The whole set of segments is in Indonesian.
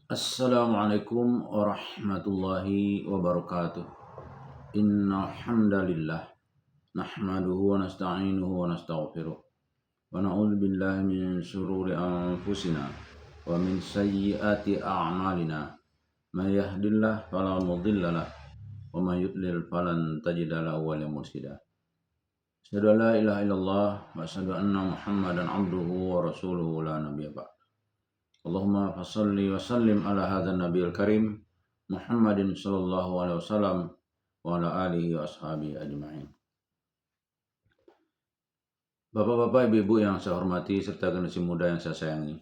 Assalamualaikum warahmatullahi wabarakatuh. Innal hamdalillah nahmaduhu wa nasta'inuhu wa nastaghfiruh wa na'udzu billahi min shururi anfusina wa min sayyiati a'malina. May yahdihillahu fala mudilla lahu wa may yudlil falan tajida lahu waliyan mursyida. Asyhadu an la ilaha illallah wa asyhadu anna Muhammadan abduhu wa rasuluhu la nabiyya ba'd. Allahumma fassalli wa sallim ala hadzal nabiyil karim Muhammadin sallallahu alaihi wasallam wa ala alihi wa ashabihi ajma'in. Bapak-bapak, ibu-ibu yang saya hormati serta generasi muda yang saya sayangi.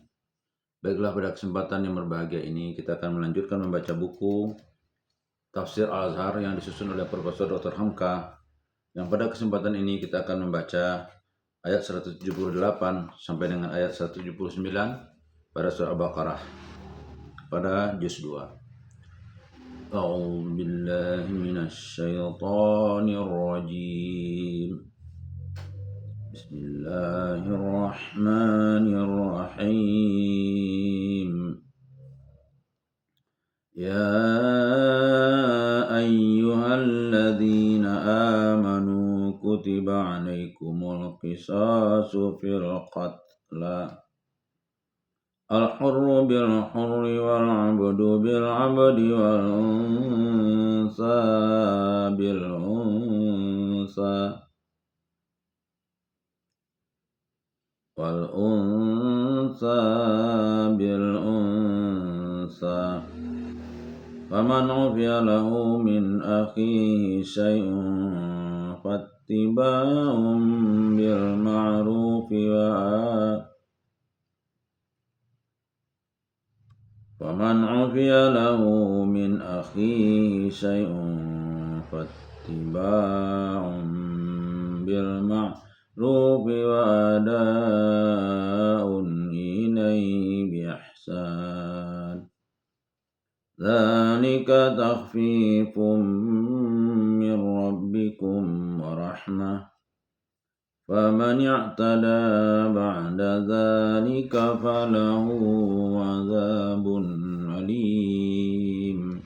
Baiklah, pada kesempatan yang berbahagia ini kita akan melanjutkan membaca buku Tafsir Al-Azhar yang disusun oleh Profesor Dr. Hamka. Yang pada kesempatan ini kita akan membaca ayat 178 sampai dengan ayat 179 pada surah Al-Baqarah pada juz 2. A'udzu billahi minasy syaithanir rajim. Bismillahirrahmanirrahim. Ya ayyuhalladzina amanu kutiba 'alaikumul qisasu fil qatla al-hurru bil-hurri wal-'abdu bil-'abdi wal-unsa bil-unsa wal-unsa bil-unsa faman 'ufiya lahu min akhihi syai'un fattiba'un bil-ma'rufi Faman 'ufiya lahu min akhihi syai'un fattiba'un bil ma'rufi wa ada'un ilaihi bi ihsan. Dzalika takhfifun min rabbikum wa rahmah. Faman i'tada ba'da dzalika falahu 'adzabun alim.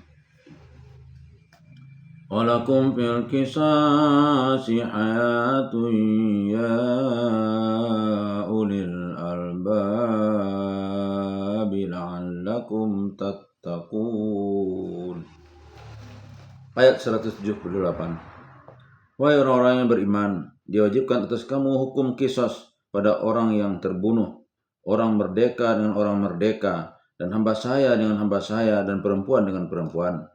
Walakum fil qisasi hayatun ya ulil albabi la'allakum tattaqun. Ayat 178. Wahai orang-orang yang beriman, diwajibkan atas kamu hukum qisas pada orang yang terbunuh, orang merdeka dengan orang merdeka, dan hamba saya dengan hamba saya, dan perempuan dengan perempuan.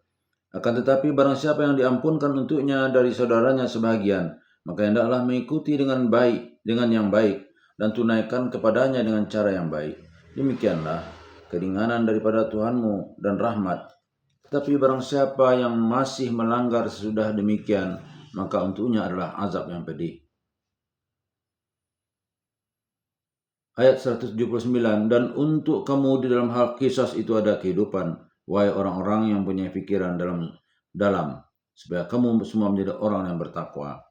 Akan tetapi barang siapa yang diampunkan untuknya dari saudaranya sebahagian, maka hendaklah mengikuti dengan yang baik, dan tunaikan kepadanya dengan cara yang baik. Demikianlah keringanan daripada Tuhanmu dan rahmat. Tetapi barang siapa yang masih melanggar sesudah demikian, maka untuknya adalah azab yang pedih. Ayat 179. Dan untuk kamu di dalam hal qisas itu ada kehidupan, wahai orang-orang yang punya pikiran dalam, supaya kamu semua menjadi orang yang bertakwa.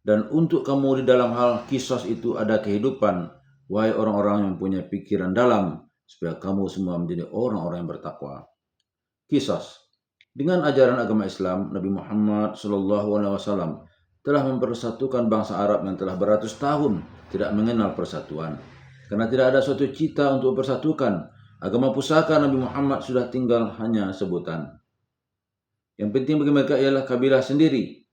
Dan untuk kamu di dalam hal qisas itu ada kehidupan, wahai orang-orang yang punya pikiran dalam, supaya kamu semua menjadi orang-orang yang bertakwa. Qisas. Dengan ajaran agama Islam, Nabi Muhammad SAW telah mempersatukan bangsa Arab yang telah beratus tahun tidak mengenal persatuan. Karena tidak ada suatu cita untuk persatukan, agama pusaka Nabi Muhammad sudah tinggal hanya sebutan. Yang penting bagi mereka ialah kabilah sendiri.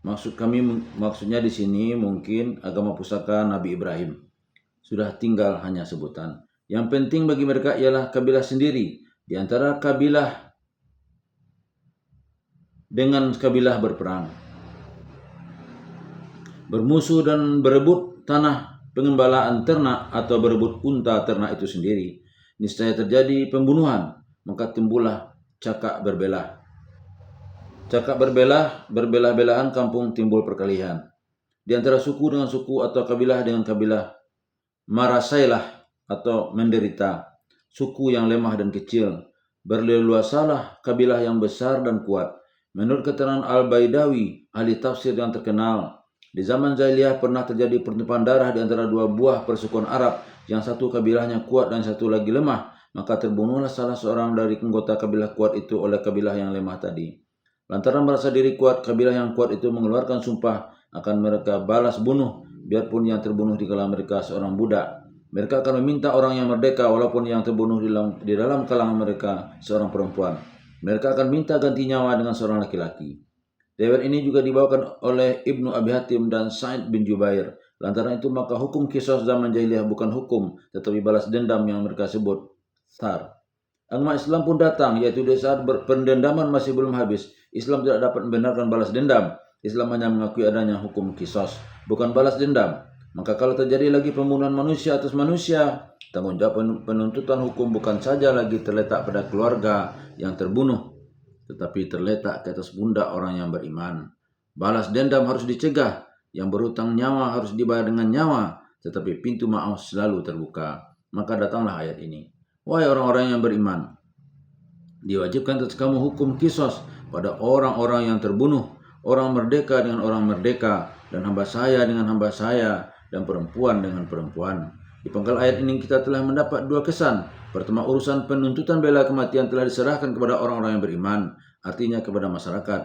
Maksudnya di sini mungkin agama pusaka Nabi Ibrahim sudah tinggal hanya sebutan. Yang penting bagi mereka ialah kabilah sendiri di antara kabilah dengan kabilah berperang, bermusuh dan berebut tanah pengembalaan ternak atau berebut unta ternak itu sendiri. Niscaya terjadi pembunuhan, maka timbullah cakak berbelah. Cakak berbelah-belahan kampung timbul perkelahian. Di antara suku dengan suku atau kabilah dengan kabilah, marasailah atau menderita, suku yang lemah dan kecil. Berleluasalah kabilah yang besar dan kuat. Menurut keterangan Al-Baidawi, ahli tafsir yang terkenal, Di zaman jahiliyah pernah terjadi pertumpahan darah di antara dua buah persukuan Arab, yang satu kabilahnya kuat dan satu lagi lemah. Maka terbunuhlah salah seorang dari anggota kabilah kuat itu oleh kabilah yang lemah tadi. Lantaran merasa diri kuat, kabilah yang kuat itu mengeluarkan sumpah akan mereka balas bunuh, biarpun yang terbunuh di kalangan mereka seorang budak. Mereka akan meminta orang yang merdeka walaupun yang terbunuh di dalam kalangan mereka seorang perempuan. Mereka akan minta ganti nyawa dengan seorang laki-laki. Riwayat ini juga dibawakan oleh Ibnu Abi Hatim dan Sa'id bin Jubair. Lantaran itu maka hukum qisas zaman jahiliyah bukan hukum, tetapi balas dendam yang mereka sebut thar. Agama Islam pun datang, yaitu di saat pendendaman masih belum habis. Islam tidak dapat membenarkan balas dendam. Islam hanya mengakui adanya hukum qisas, bukan balas dendam. Maka kalau terjadi lagi pembunuhan manusia atas manusia, tanggung jawab penuntutan hukum bukan saja lagi terletak pada keluarga yang terbunuh, tetapi terletak ke atas pundak orang yang beriman. Balas dendam harus dicegah, yang berhutang nyawa harus dibayar dengan nyawa, tetapi pintu maaf selalu terbuka. Maka datanglah ayat ini. Wahai orang-orang yang beriman, diwajibkan atas kamu hukum qisas pada orang-orang yang terbunuh, orang merdeka dengan orang merdeka, dan hamba saya dengan hamba saya, dan perempuan dengan perempuan. Di penggal ayat ini kita telah mendapat dua kesan. Pertama, urusan penuntutan bela kematian telah diserahkan kepada orang-orang yang beriman, artinya kepada masyarakat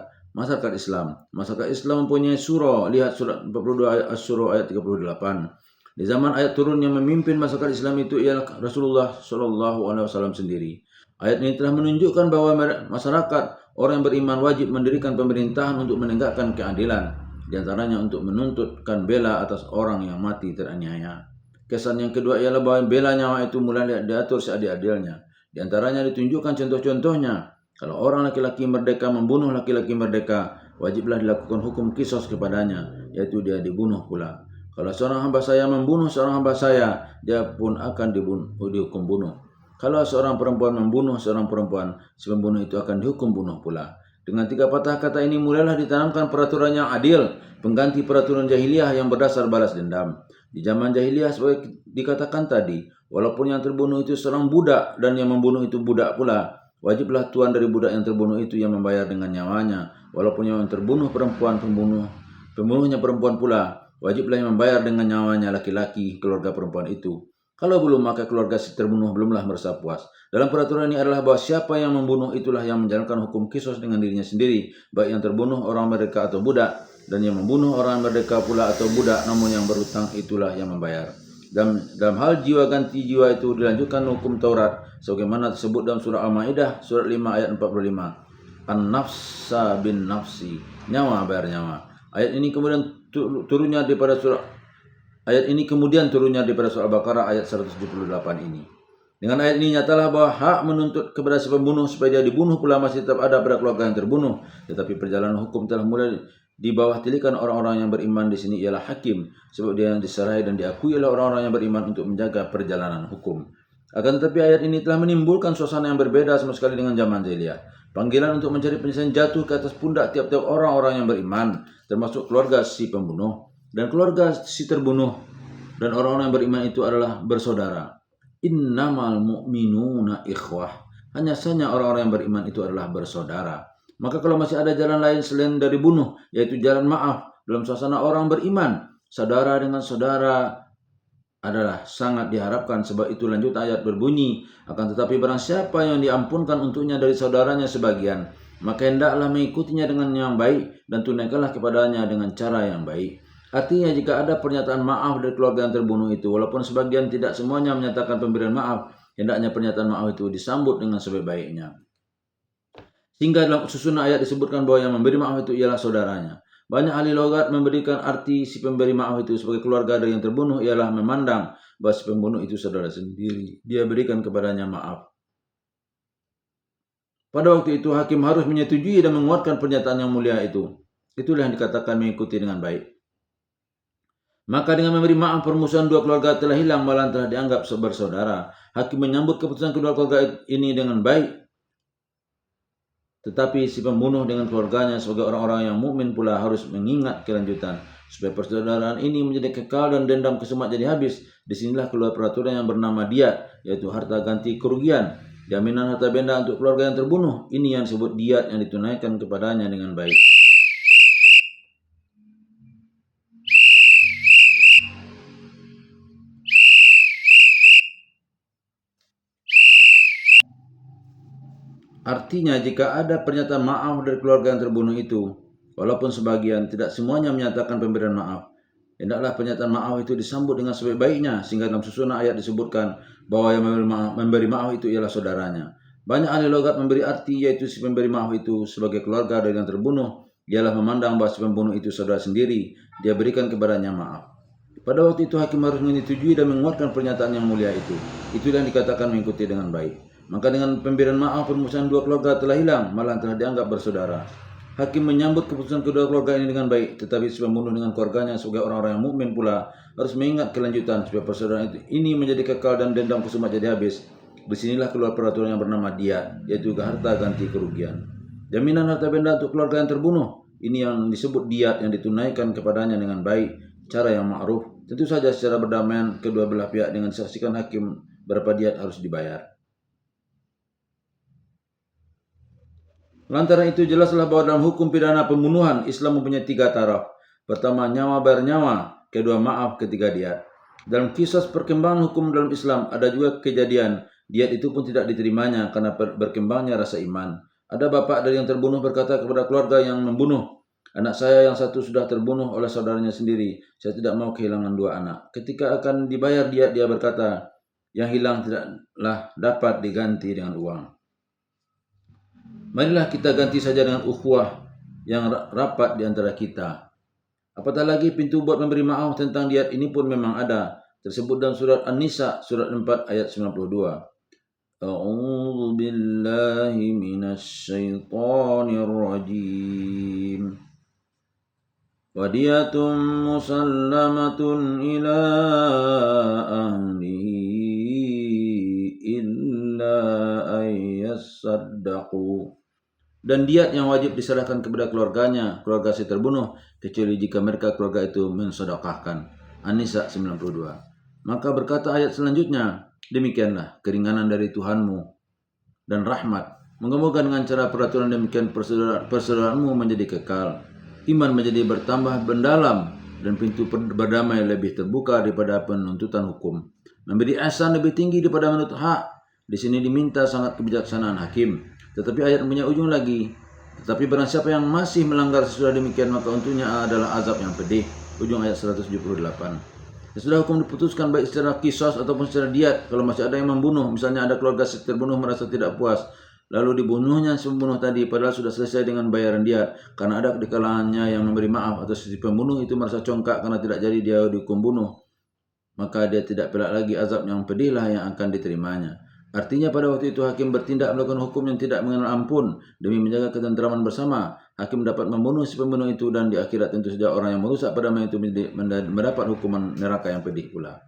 Islam. Masyarakat Islam mempunyai surah, lihat surat 42 ayat Asy-Syura ayat 38. Di zaman ayat turun yang memimpin masyarakat Islam itu ialah Rasulullah SAW sendiri. Ayat ini telah menunjukkan bahwa masyarakat orang yang beriman wajib mendirikan pemerintahan untuk menegakkan keadilan, di antaranya untuk menuntutkan bela atas orang yang mati teraniaya. Kesan yang kedua ialah bahwa bela nyawa itu mulai diatur seadil-adilnya. Di antaranya ditunjukkan contoh-contohnya. Kalau orang laki-laki merdeka membunuh laki-laki merdeka, wajiblah dilakukan hukum qisas kepadanya, yaitu dia dibunuh pula. Kalau seorang hamba saya membunuh seorang hamba saya, dia pun akan dihukum bunuh. Kalau seorang perempuan membunuh seorang perempuan, si pembunuh itu akan dihukum bunuh pula. Dengan tiga patah kata ini mulailah ditanamkan peraturan yang adil, pengganti peraturan jahiliyah yang berdasar balas dendam. Di zaman jahiliyah seperti dikatakan tadi, walaupun yang terbunuh itu seorang budak dan yang membunuh itu budak pula, wajiblah tuan dari budak yang terbunuh itu yang membayar dengan nyawanya. Walaupun yang terbunuh perempuan, pembunuhnya perempuan pula, wajiblah yang membayar dengan nyawanya laki-laki keluarga perempuan itu. Kalau belum, maka keluarga si terbunuh belumlah merasa puas. Dalam peraturan ini adalah bahwa siapa yang membunuh itulah yang menjalankan hukum qisas dengan dirinya sendiri, baik yang terbunuh orang merdeka atau budak, dan yang membunuh orang merdeka pula atau budak, namun yang berhutang itulah yang membayar. Dalam hal jiwa ganti jiwa itu dilanjutkan hukum Taurat sebagaimana tersebut dalam surah Al-Maidah surat 5 ayat 45. An-nafsa bin nafsi, nyawa bayar nyawa. Ayat ini kemudian turunnya daripada surah Al-Baqarah ayat 178 ini. Dengan ayat ini nyatalah bahwa hak menuntut kepada si pembunuh supaya dia dibunuh pula masih tetap ada pada keluarga yang terbunuh, tetapi perjalanan hukum telah mulai di bawah tilikan orang-orang yang beriman. Di sini ialah hakim, sebab dia yang diserahi dan diakui oleh orang-orang yang beriman untuk menjaga perjalanan hukum. Akan tetapi ayat ini telah menimbulkan suasana yang berbeda sama sekali dengan zaman jahiliyah. Panggilan untuk mencari penyelesaian jatuh ke atas pundak tiap-tiap orang-orang yang beriman, termasuk keluarga si pembunuh dan keluarga si terbunuh, dan orang-orang yang beriman itu adalah bersaudara. Innamal mu'minuna ikhwah. Hanya saja orang-orang yang beriman itu adalah bersaudara. Maka kalau masih ada jalan lain selain dari bunuh, yaitu jalan maaf dalam suasana orang beriman, saudara dengan saudara adalah sangat diharapkan. Sebab itu lanjut ayat berbunyi, akan tetapi barang siapa yang diampunkan untuknya dari saudaranya sebagian, maka hendaklah mengikutinya dengan yang baik dan tunaikanlah kepadanya dengan cara yang baik. Artinya jika ada pernyataan maaf dari keluarga yang terbunuh itu, walaupun sebagian tidak semuanya menyatakan pemberian maaf, hendaknya pernyataan maaf itu disambut dengan sebaik-baiknya. Sehingga dalam susunan ayat disebutkan bahwa yang memberi maaf itu ialah saudaranya. Banyak ahli logat memberikan arti si pemberi maaf itu sebagai keluarga dari yang terbunuh ialah memandang bahwa si pembunuh itu saudara sendiri. Dia berikan kepadanya maaf. Pada waktu itu hakim harus menyetujui dan menguatkan pernyataan yang mulia itu. Itulah yang dikatakan mengikuti dengan baik. Maka dengan memberi maaf permusuhan dua keluarga telah hilang, malah telah dianggap bersaudara. Hakim menyambut keputusan kedua keluarga ini dengan baik. Tetapi si pembunuh dengan keluarganya sebagai orang-orang yang mukmin pula harus mengingat kelanjutan supaya persaudaraan ini menjadi kekal dan dendam kesemak jadi habis. Disinilah keluar peraturan yang bernama diat, yaitu harta ganti kerugian, jaminan harta benda untuk keluarga yang terbunuh. Ini yang disebut diat yang ditunaikan kepadanya dengan baik. Artinya jika ada pernyataan maaf dari keluarga yang terbunuh itu, walaupun sebagian, tidak semuanya menyatakan pemberian maaf. Hendaklah pernyataan maaf itu disambut dengan sebaik-baiknya, sehingga dalam susunan ayat disebutkan bahwa yang memberi maaf itu ialah saudaranya. Banyak ahli logat memberi arti yaitu si pemberi maaf itu sebagai keluarga dari yang terbunuh, ialah memandang bahwa si pembunuh itu saudara sendiri, dia berikan kepadanya maaf. Pada waktu itu hakim harus menyetujui dan menguatkan pernyataan yang mulia itu. Itu yang dikatakan mengikuti dengan baik. Maka dengan pemberian maaf permusuhan dua keluarga telah hilang, malah telah dianggap bersaudara. Hakim menyambut keputusan kedua keluarga ini dengan baik, tetapi si pembunuh dengan keluarganya sebagai orang-orang yang mukmin pula harus mengingat kelanjutan supaya persaudaraan ini menjadi kekal dan dendam kusuma jadi habis. Disinilah keluar peraturan yang bernama diat, yaitu harta ganti kerugian. Jaminan harta benda untuk keluarga yang terbunuh, ini yang disebut diat yang ditunaikan kepadanya dengan baik, cara yang ma'ruf. Tentu saja secara berdamaian kedua belah pihak dengan disaksikan hakim berapa diat harus dibayar. Lantaran itu jelaslah bahwa dalam hukum pidana pembunuhan Islam mempunyai 3 taraf. Pertama, nyawa bayar nyawa. Kedua, maaf. Ketiga, diat. Dalam kisah perkembangan hukum dalam Islam ada juga kejadian diat itu pun tidak diterimanya karena berkembangnya rasa iman. Ada bapak dari yang terbunuh berkata kepada keluarga yang membunuh, anak saya yang satu sudah terbunuh oleh saudaranya sendiri. Saya tidak mau kehilangan 2 anak. Ketika akan dibayar diat, dia berkata, yang hilang tidaklah dapat diganti dengan uang. Marilah kita ganti saja dengan ukhuwah yang rapat di antara kita. Apatah lagi pintu buat memberi maaf tentang diat ini pun memang ada. Tersebut dalam surat An-Nisa surat 4 ayat 92. A'udzu billahi minasy syaithanir rajim. Wadiyatun musallamatun ila ahlihi illa ayyasaddaqu. Dan diat yang wajib diserahkan kepada keluarganya, keluarga si terbunuh, kecuali jika mereka keluarga itu mensedekahkan. An-Nisa 92. Maka berkata ayat selanjutnya, demikianlah keringanan dari Tuhanmu dan rahmat. Moga-moga dengan cara peraturan demikian persaudaraanmu menjadi kekal. Iman menjadi bertambah mendalam dan pintu berdamai lebih terbuka daripada penuntutan hukum. Memberi ihsan lebih tinggi daripada menuntut hak. Di sini diminta sangat kebijaksanaan hakim. Tetapi ayat punya ujung lagi. Tetapi barang siapa yang masih melanggar sesudah demikian maka untuknya adalah azab yang pedih. Ujung ayat 178. Sesudah hukum diputuskan baik secara qisas ataupun secara diat, kalau masih ada yang membunuh, misalnya ada keluarga si terbunuh merasa tidak puas, lalu dibunuhnya si pembunuh tadi padahal sudah selesai dengan bayaran diat, karena ada di kalangannya yang memberi maaf atau si pembunuh itu merasa congkak karena tidak jadi dia dihukum bunuh, maka dia tidak pelak lagi azab yang pedihlah yang akan diterimanya. Artinya pada waktu itu hakim bertindak melakukan hukum yang tidak mengenal ampun demi menjaga ketentraman bersama. Hakim dapat membunuh si pembunuh itu dan di akhirat tentu saja orang yang merusak perdamaian itu mendapat hukuman neraka yang pedih pula.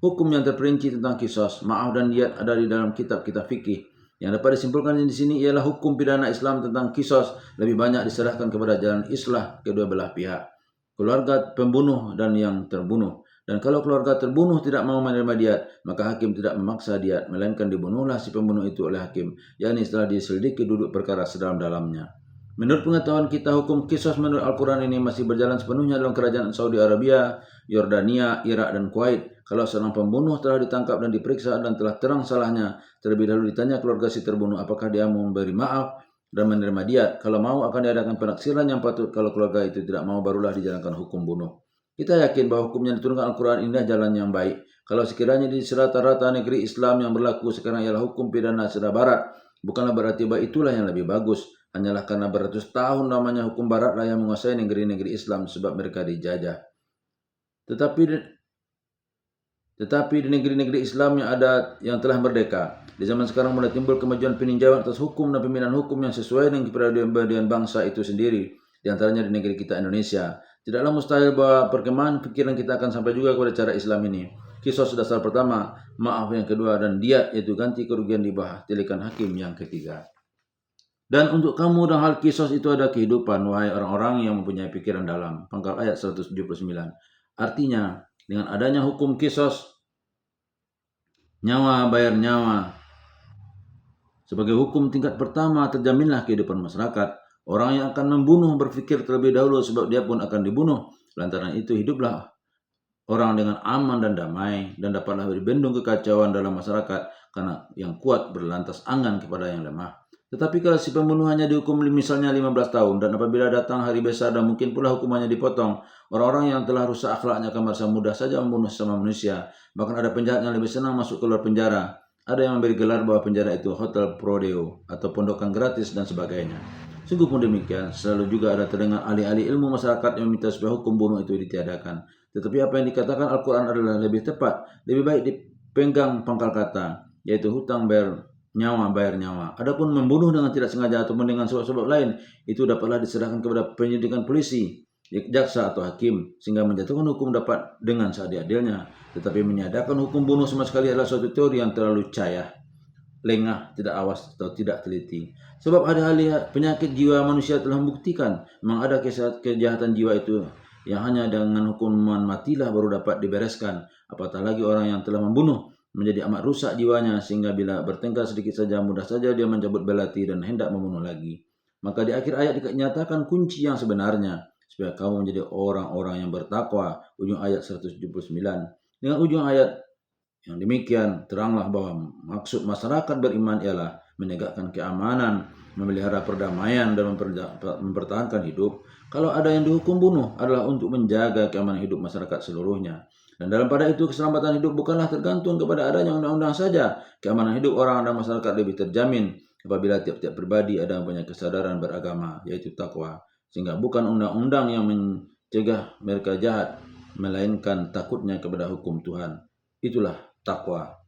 Hukum yang terperinci tentang qisas, maaf dan diat ada di dalam kitab-kitab fikih. Yang dapat disimpulkan di sini ialah hukum pidana Islam tentang qisas lebih banyak diserahkan kepada jalan islah kedua belah pihak, keluarga pembunuh dan yang terbunuh. Dan kalau keluarga terbunuh tidak mau menerima diat, maka hakim tidak memaksa diat, melainkan dibunuhlah si pembunuh itu oleh hakim, yakni setelah diselidiki duduk perkara sedalam-dalamnya. Menurut pengetahuan kita, hukum qisas menurut Al-Quran ini masih berjalan sepenuhnya dalam kerajaan Saudi Arabia, Yordania, Irak, dan Kuwait. Kalau seorang pembunuh telah ditangkap dan diperiksa dan telah terang salahnya, terlebih dahulu ditanya keluarga si terbunuh apakah dia mau memberi maaf dan menerima diat. Kalau mau akan diadakan penaksiran yang patut, kalau keluarga itu tidak mau barulah dijalankan hukum bunuh. Kita yakin bahwa hukum yang diturunkan Al-Quran ini adalah jalan yang baik. Kalau sekiranya di rata-rata negeri Islam yang berlaku sekarang ialah hukum pidana secara barat, bukanlah berarti bahwa itulah yang lebih bagus. Hanyalah karena beratus tahun namanya hukum baratlah yang menguasai negeri-negeri Islam sebab mereka dijajah. Tetapi di negeri-negeri Islam yang telah merdeka, di zaman sekarang mulai timbul kemajuan peninjauan atas hukum dan pembinaan hukum yang sesuai dengan kepribadian bangsa itu sendiri, di antaranya di negeri kita Indonesia. Tidaklah mustahil bahwa perkembangan pikiran kita akan sampai juga kepada cara Islam ini. Qisas dasar pertama, maaf yang kedua, dan diat yaitu ganti kerugian di bawah tilikan hakim yang ketiga. Dan untuk kamu dan hal qisas itu ada kehidupan, wahai orang-orang yang mempunyai pikiran dalam. Pangkal ayat 179. Artinya, dengan adanya hukum qisas, nyawa bayar nyawa, sebagai hukum tingkat pertama terjaminlah kehidupan masyarakat. Orang yang akan membunuh berpikir terlebih dahulu sebab dia pun akan dibunuh. Lantaran itu hiduplah orang dengan aman dan damai dan dapatlah berbendung kekacauan dalam masyarakat karena yang kuat berlantas angan kepada yang lemah. Tetapi kalau si pembunuh hanya dihukum misalnya 15 tahun, dan apabila datang hari besar dan mungkin pula hukumannya dipotong, orang-orang yang telah rusak akhlaknya akan merasa mudah saja membunuh sesama manusia. Bahkan ada penjahat yang lebih senang masuk keluar penjara. Ada yang memberi gelar bahwa penjara itu hotel prodeo atau pondokan gratis dan sebagainya. Sungguh pun demikian, selalu juga ada terdengar ahli-ahli ilmu masyarakat yang meminta supaya hukum bunuh itu ditiadakan. Tetapi apa yang dikatakan Al-Quran adalah lebih tepat, lebih baik dipegang pangkal kata, yaitu hutang bayar nyawa. Adapun membunuh dengan tidak sengaja ataupun dengan sebab-sebab lain, itu dapatlah diserahkan kepada penyelidikan polisi, jaksa atau hakim, sehingga menjatuhkan hukum dapat dengan seadil-adilnya. Tetapi menyatakan hukum bunuh sama sekali adalah suatu teori yang terlalu cayah, lengah, tidak awas atau tidak teliti. Sebab ada ahli penyakit jiwa manusia telah membuktikan memang ada kejahatan jiwa itu yang hanya dengan hukuman matilah baru dapat dibereskan. Apatah lagi orang yang telah membunuh menjadi amat rusak jiwanya, sehingga bila bertengkar sedikit saja mudah saja dia mencabut belati dan hendak membunuh lagi. Maka di akhir ayat dinyatakan kunci yang sebenarnya supaya kamu menjadi orang-orang yang bertakwa, ujung ayat 179. Dengan ujung ayat yang demikian, teranglah bahwa maksud masyarakat beriman ialah menegakkan keamanan, memelihara perdamaian, dan mempertahankan hidup. Kalau ada yang dihukum bunuh adalah untuk menjaga keamanan hidup masyarakat seluruhnya. Dan dalam pada itu keselamatan hidup bukanlah tergantung kepada adanya undang-undang saja. Keamanan hidup orang dan masyarakat lebih terjamin apabila tiap-tiap pribadi ada yang punya kesadaran beragama, yaitu takwa. Sehingga bukan undang-undang yang mencegah mereka jahat, melainkan takutnya kepada hukum Tuhan. Itulah takwa.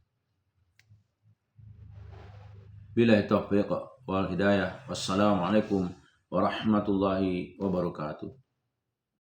Billahi taufiq wal hidayah. Wassalamualaikum warahmatullahi wabarakatuh.